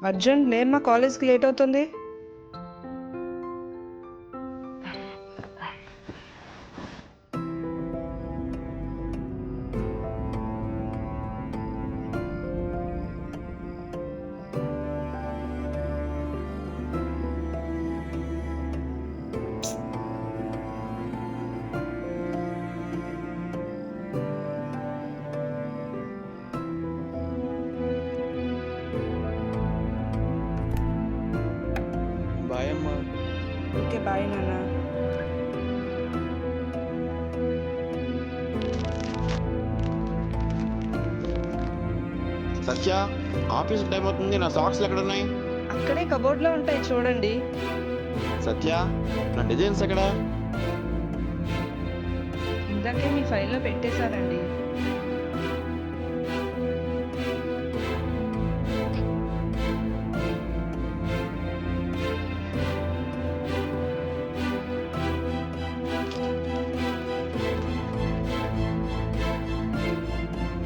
అర్జున్, నేను మా కాలేజ్కి లేట్ అవుతుంది. బాయ్ అమ్మా. ఓకే, బాయ్ నాన్న. సత్య, ఆఫీస్ టైం అవుతుంది. నా సాక్స్లు ఎక్కడ ఉన్నాయి? అక్కడే కబోర్డ్లో ఉంటాయి, చూడండి. సత్య, నా డిజైన్స్ ఎక్కడ? ఇందాకే మీ ఫైల్లో పెట్టేశానండి.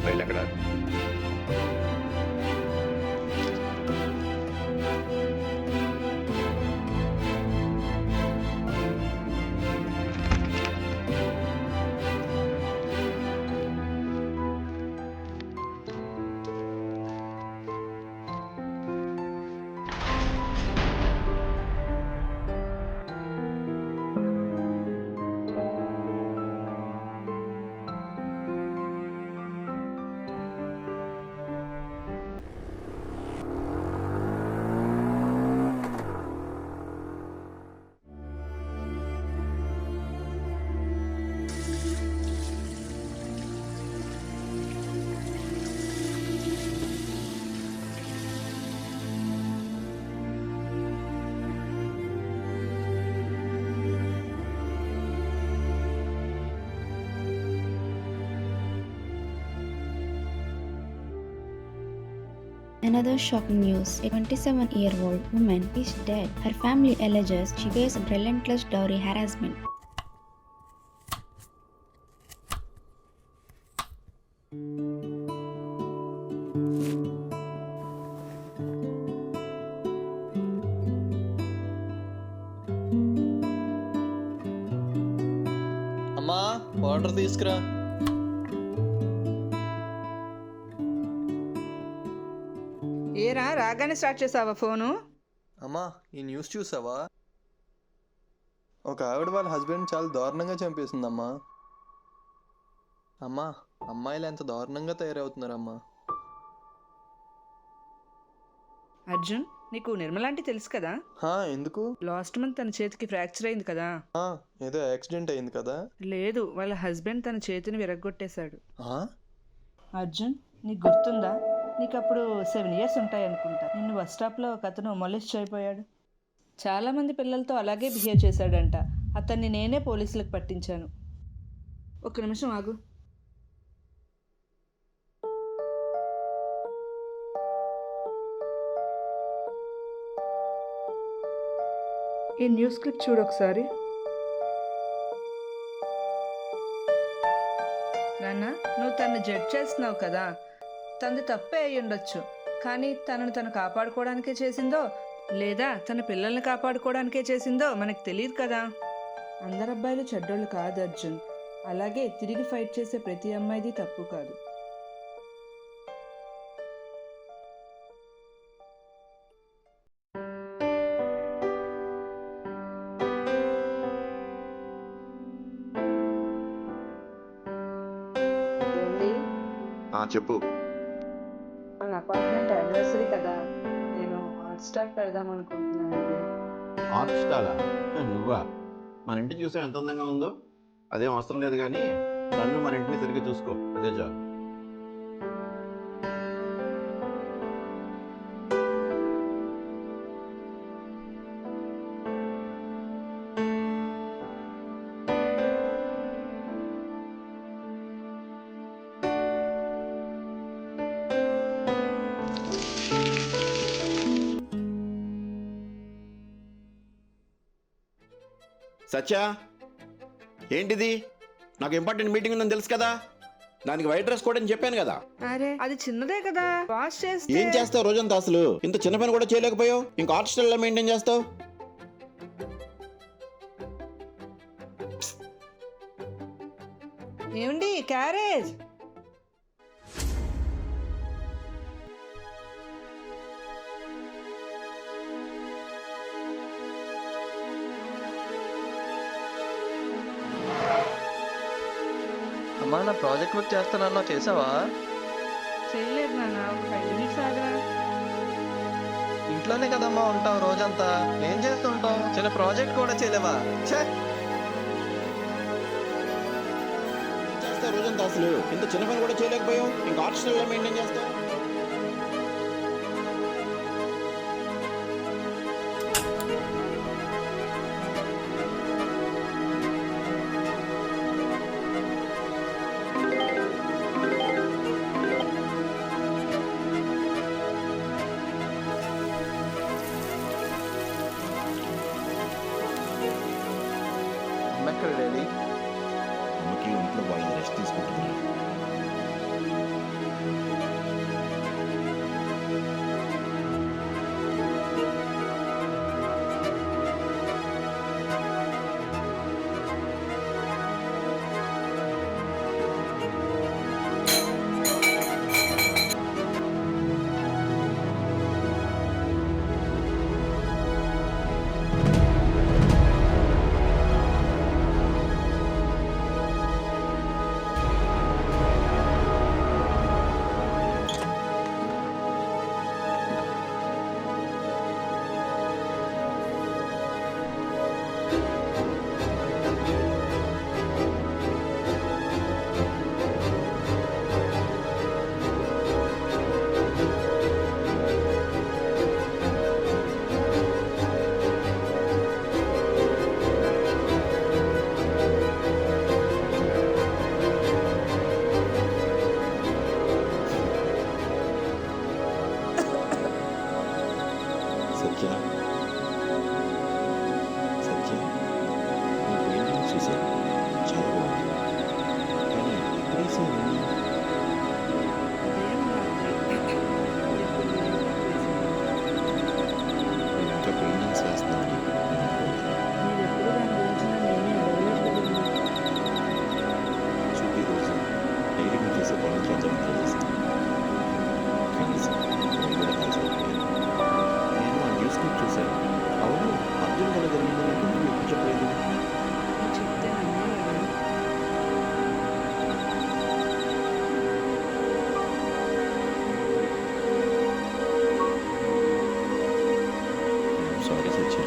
ఫైల్ ఎక్కడ? Another shocking news. A 27-year-old woman is dead. Her family alleges she faced relentless dowry harassment. అమ్మా, వాటర్ తీసుకురా. ఏరా, రాగానే స్టార్ట్ చేసావా ఫోను? అమ్మా, ఈ న్యూస్ చూసావా? ఒక ఆవిడ వాళ్ళ హస్బెండ్ చాలా దారుణంగా చంపేసిందమ్మా. అమ్మా, అమ్మాయిలు ఎంత దారుణంగా తయారవుతున్నారమ్మా. అర్జున్, నీకు నిర్మలాంటి తెలుసు కదా? ఎందుకు? లాస్ట్ మంత్ తన చేతికి ఫ్రాక్చర్ అయింది కదా. ఏదో యాక్సిడెంట్ అయింది కదా. లేదు, వాళ్ళ హస్బెండ్ తన చేతిని విరగ్గొట్టేశాడు. ఆ? అర్జున్, నీకు గుర్తుందా? నీకు అప్పుడు 7 years ఉంటాయి అనుకుంటా. నిన్ను బస్ స్టాప్లో ఒక అతను మొలిస్ట్ అయిపోయాడు. చాలామంది పిల్లలతో అలాగే బిహేవ్ చేశాడంట. అతన్ని నేనే పోలీసులకు పట్టించాను. ఒక్క నిమిషం ఆగు. ఈ న్యూస్ క్లిప్ చూడు ఒకసారి. నాన్న, నువ్వు తను జడ్జ్ చేస్తున్నావు కదా. తనది తప్పే అయి ఉండొచ్చు, కానీ తనను తను కాపాడుకోవడానికే చేసిందో లేదా తన పిల్లల్ని కాపాడుకోవడానికే చేసిందో మనకు తెలియదు కదా. అందరు అబ్బాయిలు చెడ్డోళ్ళు కాదు అర్జున్. అలాగే తిరిగి ఫైట్ చేసే ప్రతి అమ్మాయిది తప్పు కాదు. చెప్పు. మన అపార్ట్మెంట్ యానివర్సరీ కదా, నేను హాట్ స్టార్ పెడదాం అనుకుంటున్నాను. హాట్ స్టారా? నువ్వా? మన ఇంటి చూసా ఎంత అందంగా ఉందో. అదేం అవసరం లేదు, కానీ నన్ను మన ఇంటిని తిరిగి చూసుకో, అదే చాలు. సత్య, ఏంటిది? నాకు ఇంపార్టెంట్ మీటింగ్ ఉందని తెలుసు కదా. దానికి వైట్ డ్రెస్ కోడ్ అని చెప్పాను కదా. అరే అది చిన్నదే కదా, వాష్ చేస్తే ఏం చేస్తావు రోజంతా అసలు? ఇంత చిన్న పని కూడా చేయలేకపోయావు, ఇంకా ఆర్ట్ స్టైల్ లో మెయింటైన్ చేస్తావు. ఏమండి క్యారేజ్? అమ్మా నా ప్రాజెక్ట్ వర్క్ చేస్తానన్నా చేసావా? చేయలేదు నాన్న, ఒక 5 minutes ఆగరా. ఇంట్లోనే కదమ్మా ఉంటావు రోజంతా, ఏం చేస్తుంటావు? చిన్న ప్రాజెక్ట్ కూడా చేయలేవా? ఛే! ఏం చేస్తావు రోజంతా అసలు? ఇంత చిన్న పని కూడా చేయలేకపోయావు, ఇంకా ఆర్ట్ స్టైల్ లో మెయింటైన్ చేస్తావు. అమ్మ ఎక్కడ డాడీ? అమ్మకి ఇంట్లో వాళ్ళని రెస్ట్ తీసుకుంటున్నాను. సత్య, సత్య, నీ పెయింటింగ్ చూసాను, చాలా బాగుంది. కానీ ఎప్పుడేసావు? ఇంకా పెయింటింగ్స్ వేస్తాను. చూపి రోజు డైరీ మీద చేసే పనులు చూద్దామని చేస్తాను. కనీసం నేను కూడా కలిసిపోయాను. నేను ఆ న్యూస్ క్లిప్ చూశాను. అవును, అర్జున్ గల జరిగిందని ఎందుకు ఎప్పుడు చెప్పలేదు? చెప్తే నమ్మేవాడు. సారీ సత్య.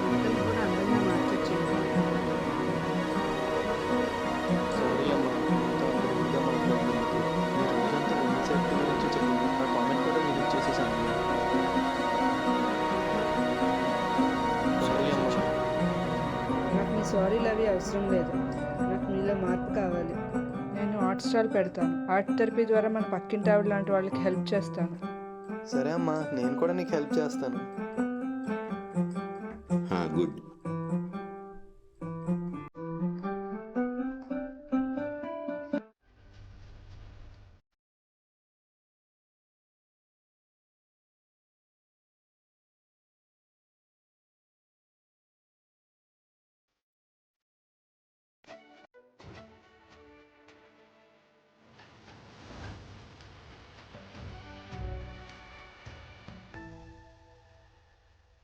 పిల్లలు కూడా అందంగా మార్చొచ్చింది. సారీ అమ్మా, ఇంత అడ్డంగా మాట్లాడినందుకు. ఈ రోజంతా ఎంతసేపు గురించి చెప్పి నా కామెంట్ కూడా డిలీట్ చేసేసాను. సారీ అమ్మా. నాకు మీ సారీలు అవి అవసరం లేదు, నాకు మీలో మార్పు కావాలి. నేను ఆర్ట్ స్టాల్ పెడతాను. ఆర్ట్ థెరపీ ద్వారా మన పక్కింటి ఆవిడ లాంటి వాళ్ళకి హెల్ప్ చేస్తాను. సరే అమ్మా, నేను కూడా నీకు హెల్ప్ చేస్తాను. గుడ్.